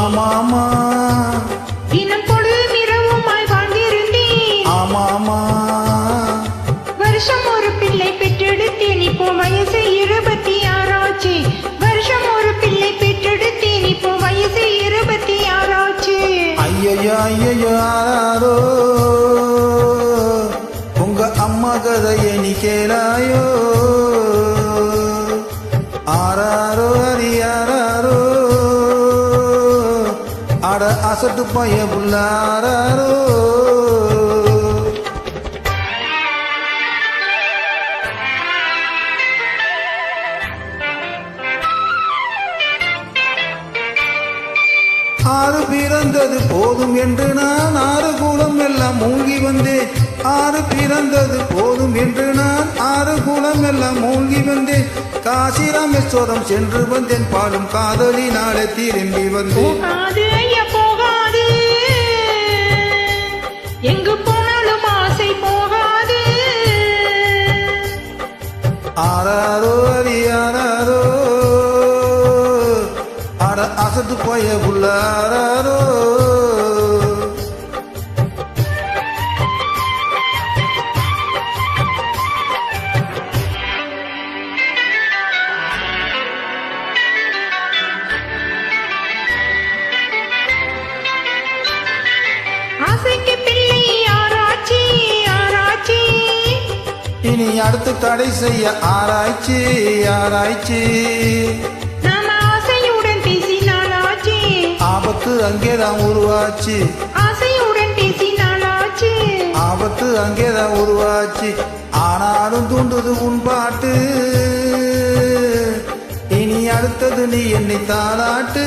ஆமாமா தினம் பொழுதும் இரவுமாய் வாழ்ந்திருந்தேன். ஆமாமா வருஷம் ஒரு பிள்ளை பெற்றெடுத்தேன். இப்போ வயசு 26 ஆச்சு. வருஷம் ஒரு பிள்ளை பெற்றெடுத்தேன். இப்போ வயசு 26 ஆச்சு. ஐயையோ ஐயையோ ஆராரோ உங்க அம்மா கதையை நீ கேளாயோ ஆராரோ அரியாரோ அட அசட்டு பைய புள்ளாரோ ஆறு பிறந்தது போதும் என்று நான் 6 குலம் எல்லாம் மூழ்கி வந்தேன். 6 பிறந்தது போதும் என்று நான் 6 குலம் எல்லாம் மூழ்கி வந்தேன். காசி ராமேஸ்வரம் சென்று வந்தேன். பாலும் காதலி நாளை திரும்பி வந்தேன். போகாது ஐயா போகாது, எங்கு போனாலும் ஆசை போகாது. ஆராரோ அரியாரோ அட அசட்டு போய புள்ளாரோ ஆசைக்கு பிள்ளை ஆராய்ச்சி ஆராய்ச்சி. இனி அடுத்து தடை செய்ய ஆராய்ச்சி ஆராய்ச்சி. நாம ஆசையுடன் பேசினாலாச்சு, ஆபத்து அங்கேதான் உருவாச்சு. ஆசையுடன் பேசினாலாச்சு. ஆபத்து அங்கேதான் உருவாச்சு. ஆனாலும் தூண்டுது உன் பாட்டு. இனி அடுத்தது நீ என்னை தாளாட்டு.